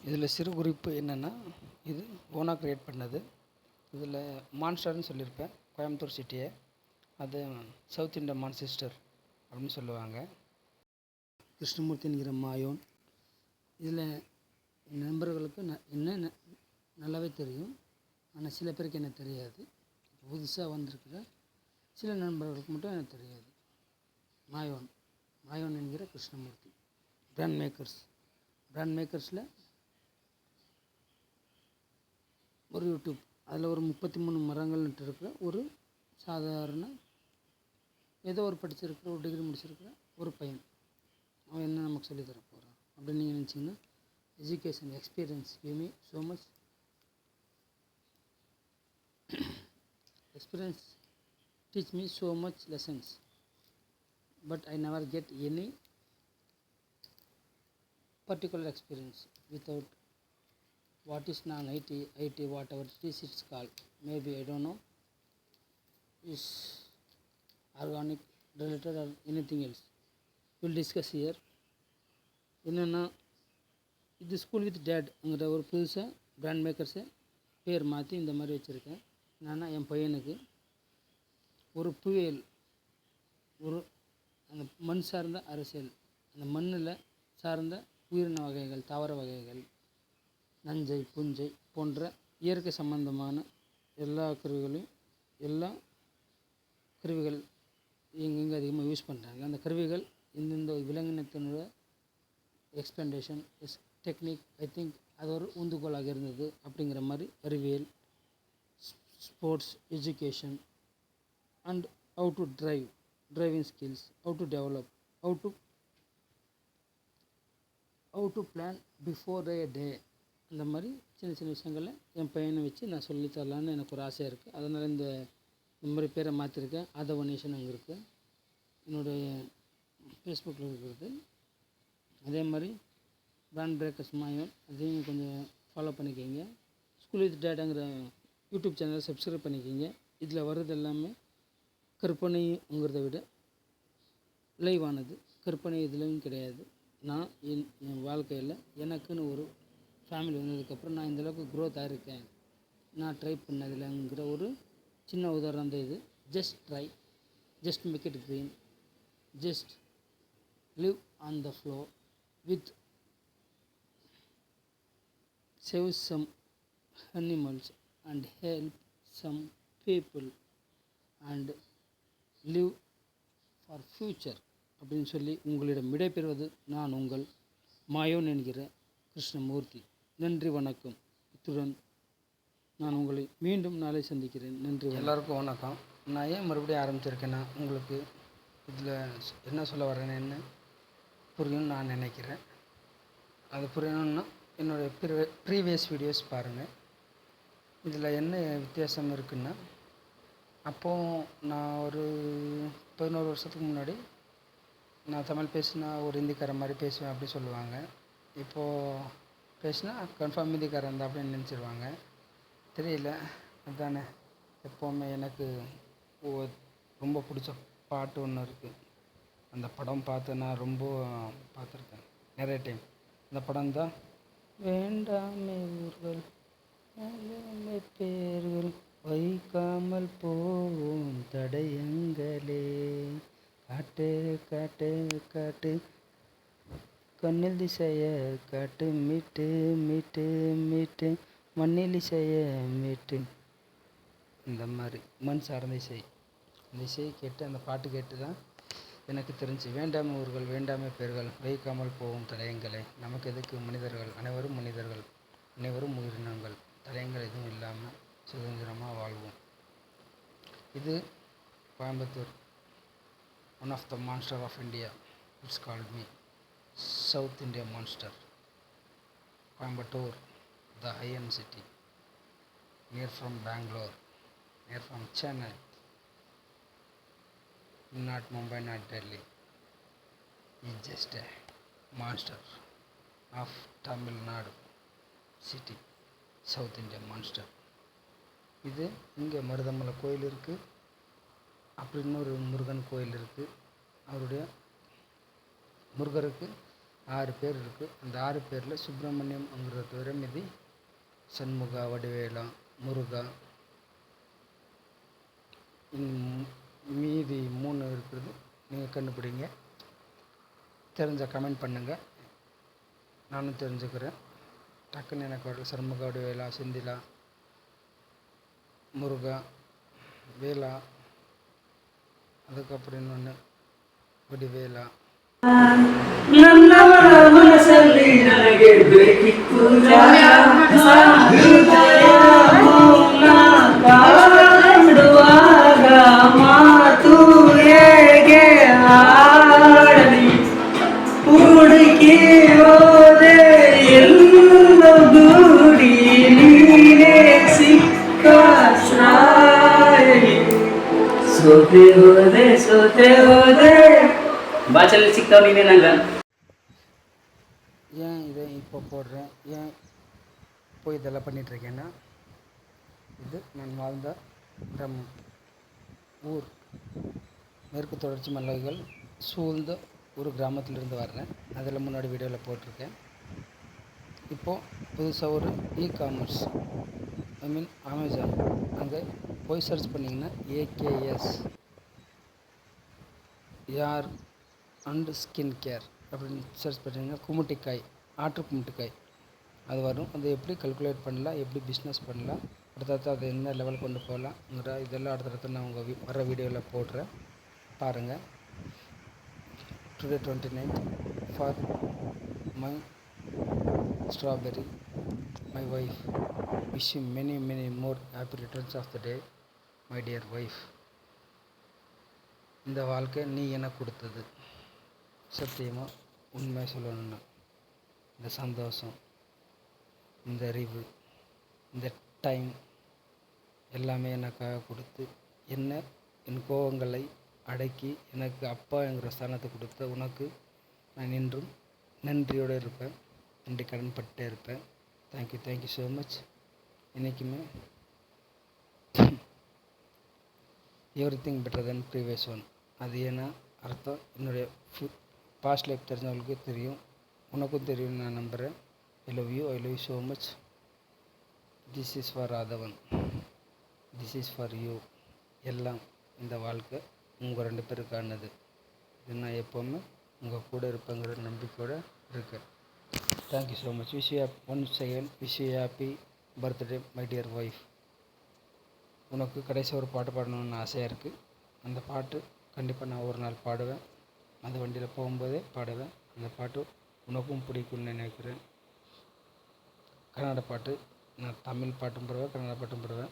இதில் சிறு குறிப்பு என்னென்னா, இது ஓனாக க்ரியேட் பண்ணது. இதில் மான்ஸ்டர்னு சொல்லியிருப்பேன் கோயம்புத்தூர் சிட்டியை. அது சவுத் இண்டியன் மான்சிஸ்டர் அப்படின்னு சொல்லுவாங்க. கிருஷ்ணமூர்த்திங்கிற மாயோன். இதில் நண்பர்களுக்கு என்ன நல்லாவே தெரியும். ஆனால் சில பேருக்கு எனக்கு தெரியாது. புதுசாக வந்திருக்கிற சில நண்பர்களுக்கு மட்டும் எனக்கு தெரியாது. மாயோன் என்கிற கிருஷ்ணமூர்த்தி. பிராண்ட் மேக்கர்ஸில் ஒரு யூடியூப். அதில் ஒரு 33 மரங்கள் நட்டுருக்கிற ஒரு சாதாரண ஏதோ ஒரு படிச்சிருக்கிற ஒரு டிகிரி முடிச்சிருக்கிற ஒரு பையன். அவன் என்ன நமக்கு சொல்லித்தர போகிறான் அப்படின்னு நீங்கள் நினச்சிங்கன்னா, education experience give me so much experience teach me so much lessons, but I never get any particular experience without what is non-IT, whatever it is it's called. Maybe I don't know, is organic related or anything else. We'll discuss here. என்னென்னா, இது school with டேட்ங்கிற ஒரு புதுசாக brand மேக்கர்ஸை பேர் மாற்றி இந்த மாதிரி வச்சுருக்கேன். என்னென்னா, என் பையனுக்கு ஒரு புயல், ஒரு அந்த மண் சார்ந்த அரசியல், அந்த மண்ணில் சார்ந்த உயிரின வகைகள், தாவர வகைகள், நஞ்சை புஞ்சை போன்ற இயற்கை சம்பந்தமான எல்லா கருவிகள் எங்கெங்கே அதிகமாக யூஸ் பண்ணுறாங்க, அந்த கருவிகள் இந்தந்த விலங்கினத்தினோட எக்ஸ்பிளண்டேஷன் டெக்னிக், ஐ திங்க் அது ஒரு ஊந்துகோலாக இருந்தது. அப்படிங்கிற மாதிரி அறிவியல், sports, education and how to driving skills, how to develop, how to plan before a day. அந்த மாதிரி சின்ன சின்ன விஷயங்களை என் பையனை வச்சு நான் சொல்லித்தரலான்னு எனக்கு ஒரு ஆசையாக இருக்குது. அதனால் இந்த மாதிரி பேரை மாற்றிருக்கேன். ஆதவனேஷன் அங்கே இருக்குது, என்னுடைய ஃபேஸ்புக்கில் இருக்கிறது. அதே மாதிரி பிராண்ட் பிரேக்கர்ஸ் மாயோன், அதையும் கொஞ்சம் ஃபாலோ பண்ணிக்கிங்க. ஸ்கூல் வித் டேட்டாங்கிற யூடியூப் சேனலை சப்ஸ்கிரைப் பண்ணிக்கிங்க. இதில் வர்றது எல்லாமே கற்பனைங்கிறத விட லைவானது. கற்பனை இதுலையும் கிடையாது. நான் என் வாழ்க்கையில் எனக்குன்னு ஒரு ஃபேமிலி வந்ததுக்கப்புறம் நான் இந்தளவுக்கு க்ரோத் ஆகிருக்கேன், நான் ட்ரை பண்ணதில்லைங்கிற ஒரு சின்ன உதாரணம் தான் இது. Just try, just make it green, just live on the flow with save some animals and help some people and live for future அப்படின்னு சொல்லி உங்களிடம் விடைபெறுவது நான் உங்கள் மாயோன் என்கிற கிருஷ்ணமூர்த்தி. நன்றி, வணக்கம். இத்துடன் நான் உங்களை மீண்டும் நாளை சந்திக்கிறேன். நன்றி. எல்லாருக்கும் வணக்கம். நான் ஏன் மறுபடியும் ஆரம்பிச்சிருக்கேன்னா, உங்களுக்கு இதில் என்ன சொல்ல வரேன்னு புரியும்னு நான் நினைக்கிறேன். அது புரியணுன்னா என்னுடைய ப்ரீவியஸ் வீடியோஸ் பாருங்கள். இதில் என்ன வித்தியாசம் இருக்குன்னா, அப்போது நான் ஒரு 11 வருஷத்துக்கு முன்னாடி நான் தமிழ் பேசினா ஒரு ஹிந்திக்காரன் மாதிரி பேசுவேன் அப்படி சொல்லுவாங்க. இப்போது பேசினா கன்ஃபார்ம் ஹிந்திக்காரன் தான் அப்படின்னு நினச்சிருவாங்க. தெரியல, அதுதானே. எப்போவுமே எனக்கு ரொம்ப பிடிச்ச பாட்டு ஒன்று இருக்குது. அந்த படம் பார்த்து நான் ரொம்ப பார்த்துருக்கேன் நிறைய டைம். அந்த படம் தான் வேண்டாமே ஊர்கள் வேண்டாமே பேர்கள் வைக்காமல் போவோம் தடயங்களே, காட்டு காட்டு காட்டு கண்ணில் திசைய காட்டு, மீட்டு மீட்டு மீட்டு மண்ணில் இசைய மீட்டு. இந்த மாதிரி மண் சார்ந்த இசை, அந்த இசையை கேட்டு அந்த பாட்டு கேட்டு தான் எனக்கு தெரிஞ்சு வேண்டாமை ஊர்கள் வேண்டாமை பேர்கள் வைக்காமல் போகும் தடயங்களை. நமக்கு எதுக்கு மனிதர்கள், அனைவரும் மனிதர்கள், அனைவரும் உயிரினங்கள், தடயங்கள் எதுவும் இல்லாமல் சுதந்திரமாக வாழ்வோம். இது Coimbatore, one of the monster of India. It's called me South India monster. Coimbatore, the high-end city, near from Bangalore, near from Chennai, not Mumbai, not Delhi. He is just a monster of Tamil Nadu city, South India monster. இது இங்கே மருதமலை கோயில் இருக்குது, அப்படின்னு ஒரு முருகன் கோயில் இருக்குது. அவருடைய முருகருக்கு 6 பேர் இருக்குது. அந்த 6 பேரில் சுப்பிரமணியம்ங்கிறத தவிர மீதி சண்முகா, வடிவேலா, முருகா, மீதி 3 இருக்கிறது. நீங்கள் கண்டுபிடிங்க. தெரிஞ்ச கமெண்ட் பண்ணுங்கள், நானும் தெரிஞ்சுக்கிறேன். டக்குன்னு எனக்கு வரல. சண்முகா, வடிவேலா, செந்திலா, முருகா, வேலா, அதுக்கப்புறம் இன்னொன்று ವಡಿವೇಲ. ನನ್ನವರ ಮನಸ್ಸಲ್ಲಿ ನನಗೆ ಬೇಕಿತ್ತು ಹೃದಯ ಮೌನ ಕಾಡುವಾಗ ಮಾತು ಹೇಗೆ ಆಡಲಿ ಹುಡುಕಿ ಹೋದೆ ಎಲ್ಲ ಗೂಡಿ ನೀನೇ ಸಿಕ್ಕ ಶ್ರಾಯಿ ಸೋತೆ ಹೋದೆ பாச்சல் சிக்கா நீங்க நாங்கள் ஏன் இதை இப்போ போடுறேன், ஏன் இப்போ இதெல்லாம் பண்ணிகிட்ருக்கேன்னா, இது நான் வாழ்ந்த ஊர் மேற்கு தொடர்ச்சி மலைகள் சூழ்ந்த ஒரு கிராமத்திலிருந்து வர்றேன். அதில் முன்னாடி வீடியோவில் போட்டிருக்கேன். இப்போது புதுசாக ஒரு இ-காமர்ஸ், ஐ மீன் அமேசான், அங்கே போய் சர்ச் பண்ணிங்கன்னா ஏகேஎஸ் யார் அண்டு ஸ்கின் கேர் அப்படின்னு சர்ச் பண்ணிங்கன்னா குமுட்டிக்காய், ஆற்று குமுட்டிக்காய் அது வரும். அது எப்படி கல்குலேட் பண்ணலாம், எப்படி பிஸ்னஸ் பண்ணலாம், அடுத்தடுத்து அதை என்ன லெவல் கொண்டு போகலாங்கிற இதெல்லாம் அடுத்தடுத்து நான் உங்கள் வர வீடியோவில் போடுறேன், பாருங்கள். Today 29th for my strawberry my wife. Wish you many many more happy returns of the day my dear wife. இந்த வாழ்க்கை நீ எனக்கு கொடுத்தது. சத்தியமாக உண்மையாக சொல்லணும்னா இந்த சந்தோஷம், இந்த அறிவு, இந்த டைம் எல்லாமே எனக்காக கொடுத்து என் கோபங்களை அடக்கி எனக்கு அப்பாங்கிற ஸ்தானத்தை கொடுத்த உனக்கு நான் இன்றும் நன்றியோடு இருப்பேன், நன்றி கடன் பட்டே இருப்பேன். Thank you so much. என்றைக்குமே எவ்ரிதிங் பெட்டர் தென் ப்ரீவியஸ் ஒன். அது ஏன்னா அர்த்தம் என்னுடைய பாஸ்ட் லைஃப் தெரிஞ்சவங்களுக்கு தெரியும், உனக்கும் தெரியும் நான் நம்புகிறேன். I love you so much. This is for Radhavan, this is for you. எல்லாம் இந்த வாழ்க்கை உங்கள் 2 பேருக்கானது. இது நான் எப்போவுமே உங்கள் கூட இருப்பேங்கிற நம்பிக்கையோடு இருக்கேன். Thank you so much. Once again wish you happy birthday my dear wife. உனக்கு கடைசி ஒரு பாட்டு பாடணுன்னு ஆசையாக இருக்குது. அந்த பாட்டு கண்டிப்பாக நான் ஒரு நாள் பாடுவேன். அந்த வண்டியில் போகும்போதே பாடுவேன். அந்த பாட்டு உனக்கும் பிடிக்கும்னு நினைக்கிறேன். கன்னட பாட்டு. நான் தமிழ் பாட்டும் பாடுவேன், கன்னட பாட்டும் பாடுவேன்.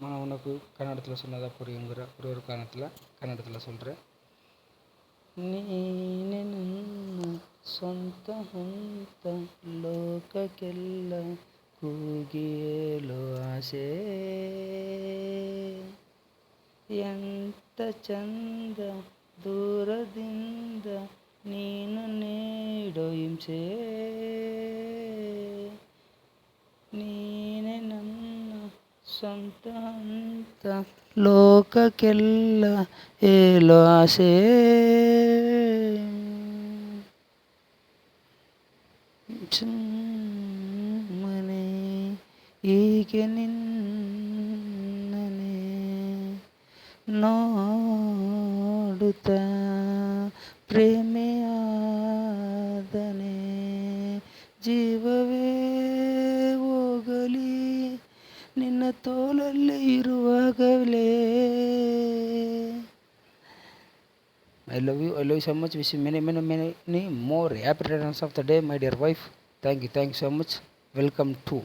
நான் உனக்கு கன்னடத்தில் சொன்னதாக புரியுங்கிற ஒரு காரணத்தில் கன்னடத்தில் சொல்கிறேன். ನೀನೆ ನನ್ನ ಸ್ವಂತ ಅಂತ ಲೋಕಕ್ಕೆಲ್ಲ ಕೂಗಿ ಹೇಳೋ ಆಸೆ, ಎಂತ ಚಂದ ದೂರದಿಂದ ನೀನು ನೀಡೋ ಹಿಂಸೆ, ನೀನೆ ನನ್ನ ಸ್ವಂತ ಅಂತ ಲೋಕಕ್ಕೆಲ್ಲ ಹೇಳೋ ಆಸೆ. ಸುಮ್ಮನೆ ಹೀಗೆ ನಿನ್ನನೆ ನೋಡುತ್ತಾ ಪ್ರೇಮೆಯಾದನೆ, ಜೀವವೇ ಹೋಗಲಿ ನಿನ್ನ ತೋಳಲ್ಲಿ ಇರುವಾಗಲೇ. I love you so much. Wish you many more happy returns of the day, my dear wife. Thank you so much. Welcome to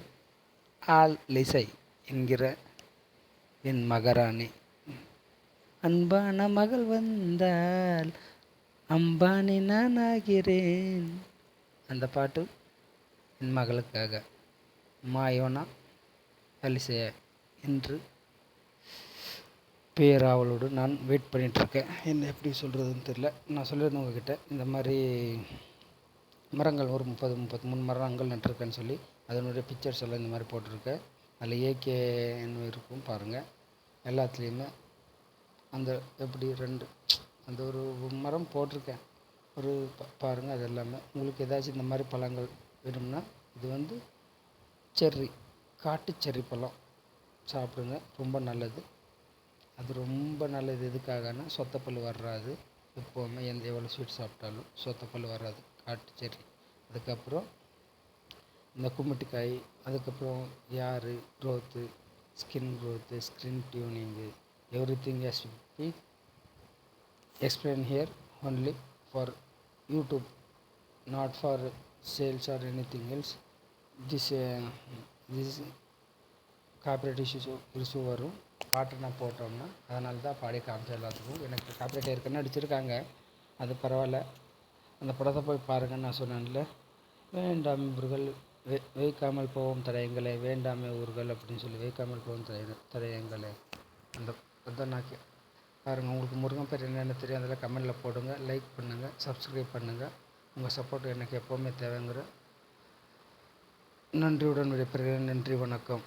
all Lisai என்கிற என் மகாராணி. அன்பான மகள் வந்தால் அம்பானி நான் ஆகிறேன். அந்த பாட்டு என் மகளுக்காக. மாயோனா அலிசையா இன்று பேராவலோடு நான் வெயிட் பண்ணிகிட்ருக்கேன். என்ன எப்படி சொல்கிறதுன்னு தெரில. நான் சொல்லியிருந்தேன் உங்ககிட்ட இந்த மாதிரி மரங்கள் ஒரு 33 மரங்கள் நட்டுருக்கேன்னு சொல்லி அதனுடைய பிக்சர்ஸ் எல்லாம் இந்த மாதிரி போட்டிருக்கேன். அதில் ஏகேன்னு இருக்கும் பாருங்கள். எல்லாத்துலேயுமே அந்த எப்படி 2 அந்த ஒரு மரம் போட்டிருக்கேன். ஒரு பாருங்கள். அது எல்லாமே உங்களுக்கு ஏதாச்சும் இந்த மாதிரி பழங்கள் வேணும்னா இது செர்ரி, காட்டு செர்ரி பழம் சாப்பிடுங்க. ரொம்ப நல்லது. அது ரொம்ப நல்லது. எதுக்காகனா சொத்தைப்பல் வராது. எப்போவுமே எவ்வளோ ஸ்வீட் சாப்பிட்டாலும் சொத்தைப்பல் வராது காட்டு செர்ரி. அதுக்கப்புறம் இந்த கும்மிட்டிக்காய், அதுக்கப்புறம் யார் growth, skin growth, skin tuning, everything has to be explained here only for YouTube, not for sales or anything else. This copyright issue வரும். பாட்டு நான் போட்டோம்னா அதனால தான் பாடி காமிச்சேன் எல்லாத்துக்கும். எனக்கு காப்பிரைட் ஏற்கனவே அடிச்சிருக்காங்க, அது பரவாயில்ல. அந்த படத்தை போய் பாருங்கன்னு நான் சொன்னேன்ல. வேண்டாம் இவர்கள் வைக்காமல் போவோம் தடயங்களை, வேண்டாமே ஊர்கள் அப்படின்னு சொல்லி வைக்காமல் போவோம் தடயங்களை. அந்த அதான் நான் பாருங்கள். உங்களுக்கு முருகன் பேர் என்னென்ன தெரியும் அதில் கமெண்டில் போடுங்க. லைக் பண்ணுங்கள், சப்ஸ்கிரைப் பண்ணுங்கள். உங்கள் சப்போர்ட் எனக்கு எப்போவுமே தேவைங்கிற நன்றியுடன் விடைபெறுகிறேன். நன்றி, வணக்கம்.